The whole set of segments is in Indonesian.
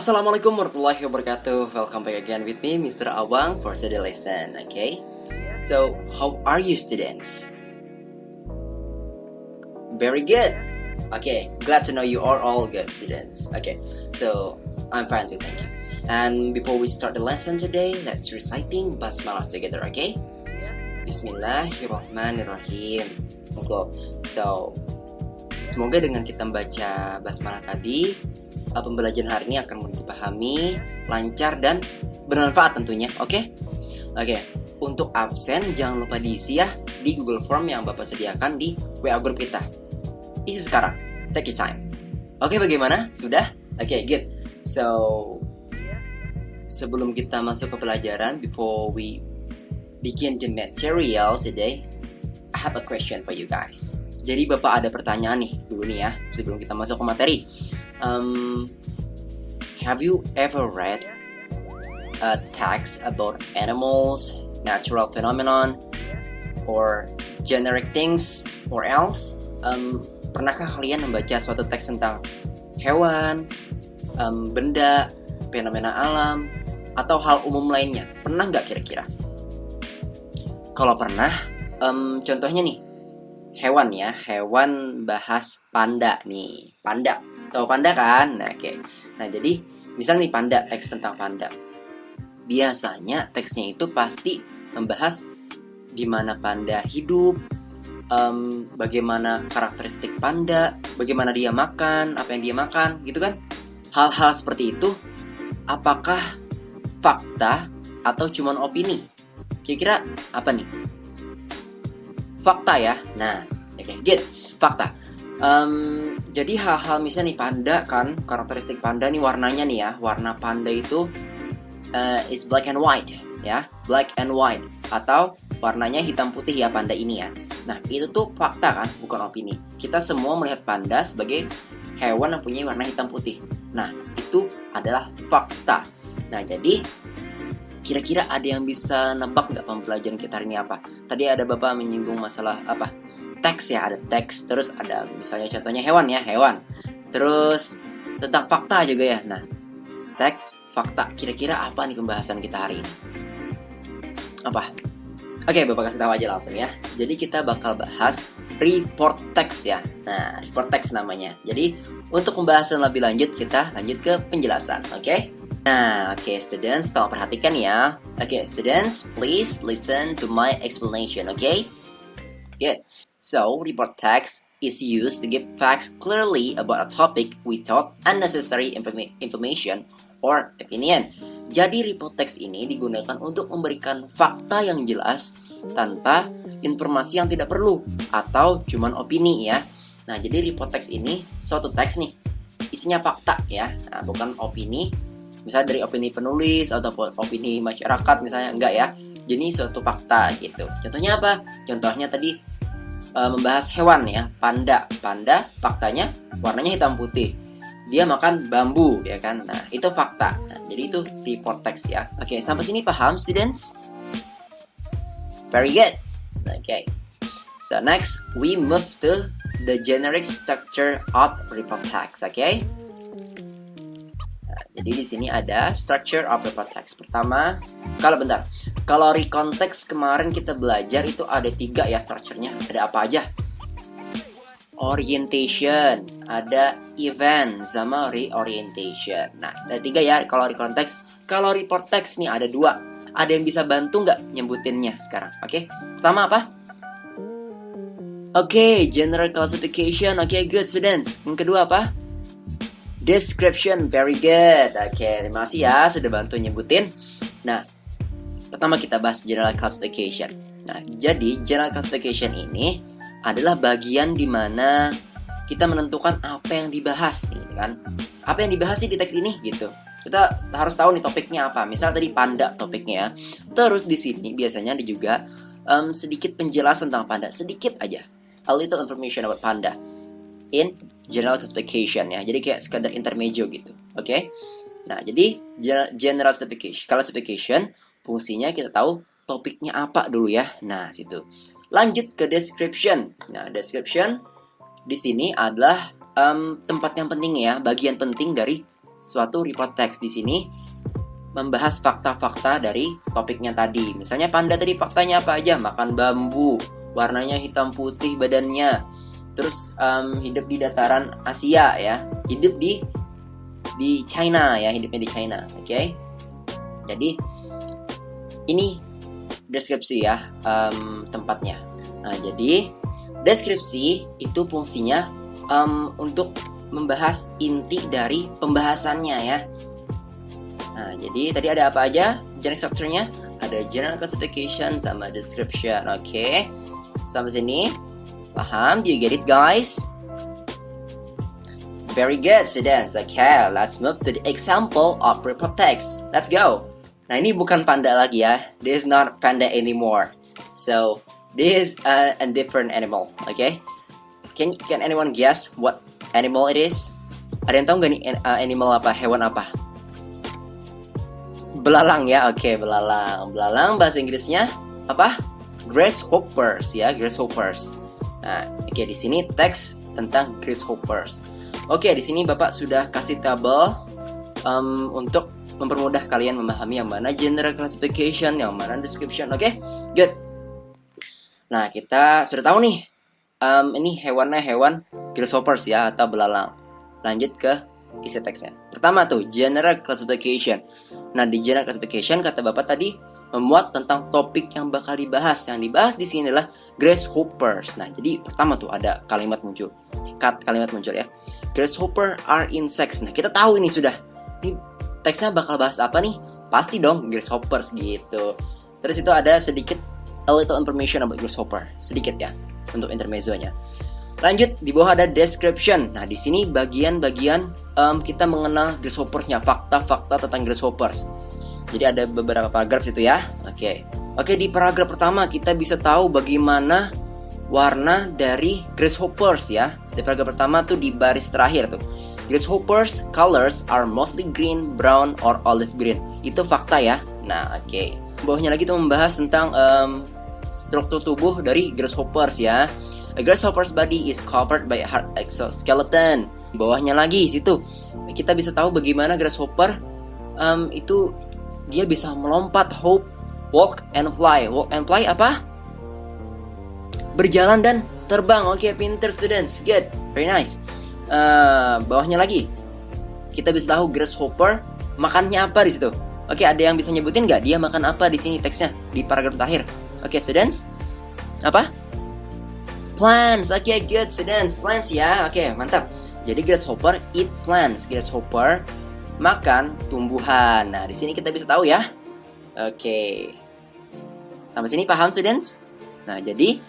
Assalamualaikum warahmatullahi wabarakatuh. Welcome back again with me, Mr. Awang, for today's lesson. Okay, so how are you, students? Very good. Okay, glad to know you are all good, students. Okay, so I'm fine too, thank you. And before we start the lesson today, let's reciting basmalah together. Okay, Bismillahirrahmanirrahim. Okay, so semoga dengan kita membaca basmalah tadi, pembelajaran hari ini akan mudah dipahami, lancar, dan bermanfaat tentunya. Oke? Untuk absen jangan lupa diisi ya di Google Form yang Bapak sediakan di WA Group kita. Isi sekarang. Take your time. Oke, bagaimana? Sudah? Oke, good. So, sebelum kita masuk ke pelajaran, before we begin the material today, I have a question for you guys. Jadi Bapak ada pertanyaan nih dulu nih ya, sebelum kita masuk ke materi. Have you ever read a text about animals, natural phenomenon, or generic things, or else? Pernahkah kalian membaca suatu teks tentang hewan, benda, fenomena alam, atau hal umum lainnya? Pernah nggak kira-kira? Kalau pernah, contohnya nih, hewan ya, hewan bahas panda nih, panda. Tahu panda kan? Nah, jadi misal nih panda, teks tentang panda. Biasanya teksnya itu pasti membahas gimana panda hidup, bagaimana karakteristik panda, bagaimana dia makan, apa yang dia makan, gitu kan? Hal-hal seperti itu, apakah fakta atau cuman opini? Kira-kira apa nih? Fakta ya. Nah, good. Fakta. Jadi hal-hal misalnya nih panda kan, karakteristik panda nih warnanya nih ya, warna panda itu is black and white ya, black and white, atau warnanya hitam putih ya panda ini ya. Nah, itu tuh fakta kan, bukan opini. Kita semua melihat panda sebagai hewan yang punya warna hitam putih. Nah, itu adalah fakta. Nah, jadi kira-kira ada yang bisa nebak nggak pembelajaran kita hari ini apa? Tadi ada Bapak menyinggung masalah apa? Teks ya, ada teks. Terus ada misalnya contohnya hewan ya, hewan. Terus tentang fakta juga ya. Nah, teks, fakta. Kira-kira apa nih pembahasan kita hari ini? Apa? Oke, Bapak kasih tahu aja langsung ya. Jadi kita bakal bahas report text ya. Nah, report text namanya. Jadi untuk pembahasan lebih lanjut, kita lanjut ke penjelasan. Oke? Nah, students, tolong perhatikan ya. Students, please listen to my explanation, okay? Good. So, report text is used to give facts clearly about a topic without unnecessary information or opinion. Jadi, report text ini digunakan untuk memberikan fakta yang jelas tanpa informasi yang tidak perlu atau cuman opini ya. Nah, jadi report text ini suatu teks nih, isinya fakta ya, nah, bukan opini. Misalnya dari opini penulis ataupun opini masyarakat misalnya, enggak ya. Jadi suatu fakta gitu. Contohnya apa? Contohnya tadi membahas hewan ya, panda. Panda faktanya warnanya hitam putih. Dia makan bambu ya kan. Nah, itu fakta. Nah, jadi itu report text ya. Oke, sampai sini paham students? Very good. Okay. So next we move to the generic structure of report text, okay? Jadi di sini ada structure of report text. Pertama, kalau recontext kemarin kita belajar itu ada 3 ya structure-nya. Ada apa aja? Orientation, ada event, sama reorientation. Nah, ada 3 ya kalau recontext. Kalau report text nih ada 2. Ada yang bisa bantu nggak nyebutinnya sekarang? Oke, pertama apa? General classification. Good students. Yang kedua apa? Description, very good. Terima kasih ya sudah bantu nyebutin. Nah, pertama kita bahas general classification. Nah, jadi general classification ini adalah bagian di mana kita menentukan apa yang dibahas nih kan. Apa yang dibahas sih di teks ini gitu. Kita harus tahu nih topiknya apa. Misal tadi panda topiknya ya. Terus di sini biasanya ada juga sedikit penjelasan tentang panda, sedikit aja. A little information about panda in general classification ya. Jadi kayak sekadar intermezzo gitu. Oke? Nah, jadi general classification fungsinya kita tahu topiknya apa dulu ya. Nah, situ. Lanjut ke description. Nah, description di sini adalah tempat yang penting ya, bagian penting dari suatu report text. Di sini membahas fakta-fakta dari topiknya tadi. Misalnya panda tadi faktanya apa aja? Makan bambu, warnanya hitam putih badannya. Terus hidup di dataran Asia ya. Hidup di China ya, hidupnya di China. Oke. Jadi ini deskripsi ya tempatnya. Nah, jadi deskripsi itu fungsinya untuk membahas inti dari pembahasannya ya. Nah, jadi tadi ada apa aja general structure-nya? Ada general classification sama description. Oke. Sampai sini paham? Do you get it, guys? Very good, students. Okay, let's move to the example of report text. Let's go. Nah, ini bukan panda lagi ya. This is not panda anymore. So, this is a different animal. Okay? Can anyone guess what animal it is? Ada yang tahu nggak nih animal apa? Hewan apa? Belalang ya, oke, belalang. Belalang bahasa Inggrisnya apa? Grasshoppers ya, grasshoppers. Nah, oke, di sini teks tentang grasshoppers. Oke, di sini Bapak sudah kasih tabel untuk mempermudah kalian memahami yang mana general classification, yang mana description. Oke, good. Nah, kita sudah tahu nih, ini hewannya hewan grasshoppers ya, atau belalang. Lanjut ke isi teksnya. Pertama tuh, general classification. Nah, di general classification kata Bapak tadi memuat tentang topik yang bakal dibahas. Yang dibahas di sini adalah grasshoppers. Nah, jadi pertama tuh ada kalimat muncul. Kalimat muncul ya. Grasshopper are insects. Nah, kita tahu ini sudah. Ini teksnya bakal bahas apa nih? Pasti dong grasshoppers gitu. Terus itu ada sedikit a little information about grasshopper. Sedikit ya untuk intermezzonya. Lanjut, di bawah ada description. Nah, di sini bagian-bagian kita mengenal grasshoppersnya, fakta-fakta tentang grasshoppers. Jadi ada beberapa paragraf situ ya. Oke, di paragraf pertama kita bisa tahu bagaimana warna dari grasshoppers ya. Di paragraf pertama tuh di baris terakhir tuh. Grasshoppers colors are mostly green, brown, or olive green. Itu fakta ya. Nah, oke. Bawahnya lagi tuh membahas tentang struktur tubuh dari grasshoppers ya. A grasshopper's body is covered by a hard exoskeleton. Di bawahnya lagi situ kita bisa tahu bagaimana grasshopper itu dia bisa melompat, hop, walk and fly. Walk and fly apa? Berjalan dan terbang. Oke, pinter students. Good. Very nice. Bawahnya lagi kita bisa tahu grasshopper makannya apa di situ. Oke, ada yang bisa nyebutin nggak dia makan apa di sini teksnya di paragraf terakhir? Oke, students. Apa? Plants. Oke, good students. Plants ya. Oke, mantap. Jadi grasshopper eat plants. Grasshopper makan tumbuhan. Nah, di sini kita bisa tahu ya. Oke. Sampai sini paham students? Nah, jadi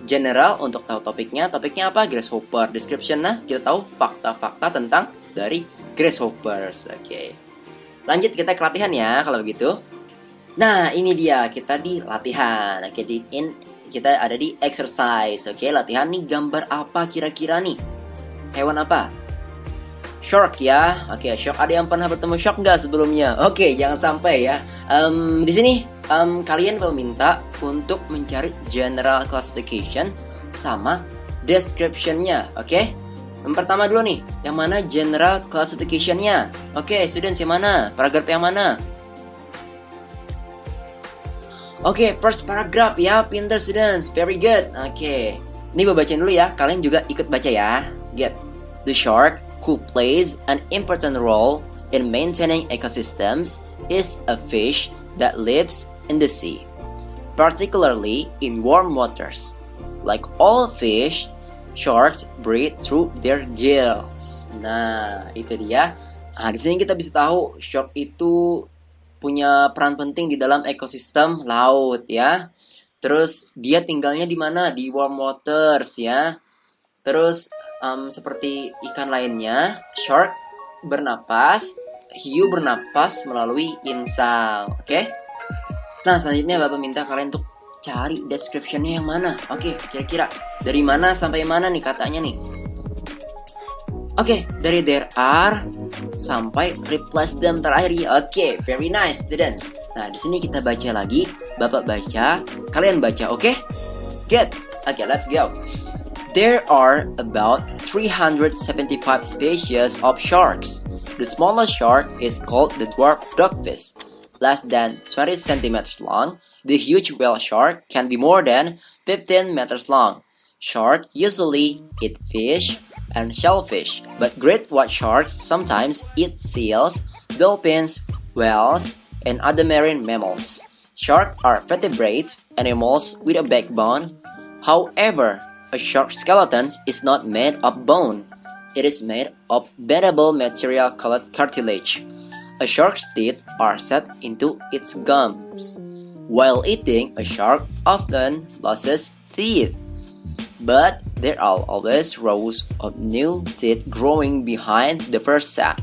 general untuk tahu topiknya. Topiknya apa? Grasshopper. Description, nah kita tahu fakta-fakta tentang dari grasshoppers. Oke. Lanjut kita ke latihan ya kalau begitu. Nah, ini dia kita di latihan. Oke, kita ada di exercise. Oke, latihan nih gambar apa kira-kira nih? Hewan apa? Shark ya. Oke, shark. Ada yang pernah bertemu shark nggak sebelumnya? Oke, jangan sampai ya. Di sini kalian meminta untuk mencari general classification sama description-nya. Oke? Yang pertama dulu nih, yang mana general classification-nya? Oke, students yang mana? Paragraf yang mana? Oke, first paragraph ya, pinter students, very good. Oke, ini gue bacain dulu ya, kalian juga ikut baca ya. Get the shark who plays an important role in maintaining ecosystems is a fish that lives in the sea, particularly in warm waters. Like all fish, sharks breathe through their gills. Nah, itu dia. Nah, di sini kita bisa tahu shark itu punya peran penting di dalam ekosistem laut ya. Terus dia tinggalnya di mana? Di warm waters ya. Terus seperti ikan lainnya, shark bernapas, hiu bernapas melalui insang. Oke? Nah, selanjutnya Bapak minta kalian untuk cari description-nya yang mana. Oke, kira-kira dari mana sampai mana nih katanya nih? Oke, dari there are sampai replace them terakhir ya. Oke, very nice students. Nah, di sini kita baca lagi. Bapak baca, kalian baca, oke? Good. Oke, let's go. There are about 375 species of sharks. The smallest shark is called the dwarf dogfish. Less than 20 centimeters long, the huge whale shark can be more than 15 meters long. Sharks usually eat fish and shellfish, but great white sharks sometimes eat seals, dolphins, whales, and other marine mammals. Sharks are vertebrate animals with a backbone. However, a shark skeleton is not made of bone. It is made of bendable material called cartilage. A shark's teeth are set into its gums. While eating, a shark often loses teeth. But there are always rows of new teeth growing behind the first set.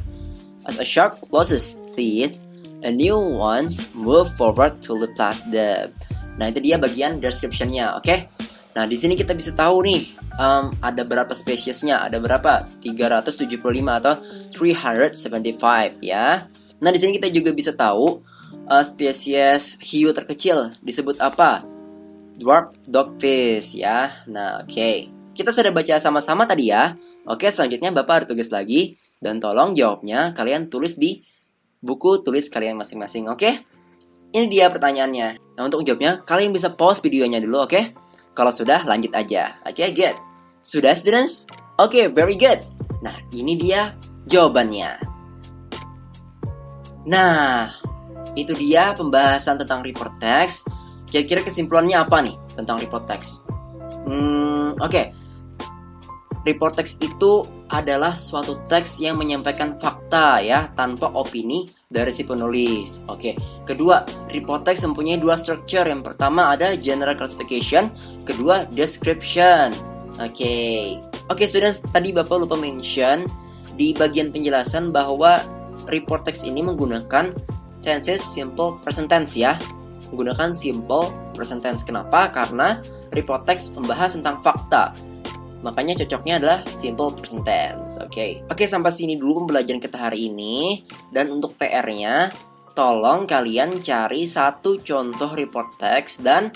As a shark loses teeth, a new ones move forward to replace them. Nah, itu dia bagian description-nya, oke? Nah, di sini kita bisa tahu nih, ada berapa spesiesnya? Ada berapa? 375 atau 375 ya. Nah, di sini kita juga bisa tahu spesies hiu terkecil disebut apa? Dwarf dogfish ya. Nah, oke. Kita sudah baca sama-sama tadi ya. Oke, selanjutnya Bapak ada tugas lagi dan tolong jawabnya kalian tulis di buku tulis kalian masing-masing, oke? Ini dia pertanyaannya. Nah, untuk jawabnya kalian bisa pause videonya dulu, oke? Kalau sudah lanjut aja. Oke, good. Sudah students? Oke, very good. Nah, ini dia jawabannya. Nah, itu dia pembahasan tentang report text. Kira-kira kesimpulannya apa nih tentang report text? Oke. Report text itu adalah suatu teks yang menyampaikan fakta ya, tanpa opini dari si penulis. Oke. Kedua, report text mempunyai dua structure. Yang pertama ada general classification, kedua description. Oke, students, tadi Bapak lupa mention di bagian penjelasan bahwa report text ini menggunakan tenses simple present tense ya. Menggunakan simple present tense. Kenapa? Karena report text membahas tentang fakta. Makanya cocoknya adalah simple present tense. Oke, sampai sini dulu pembelajaran kita hari ini. Dan untuk PR-nya, tolong kalian cari satu contoh report text dan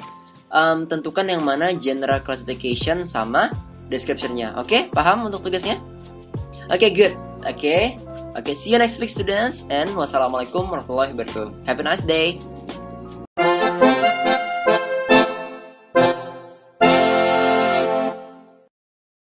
tentukan yang mana general classification sama description-nya. Oke, paham untuk tugasnya? Oke, good. Oke, see you next week students, and wassalamualaikum warahmatullahi wabarakatuh. Have a nice day.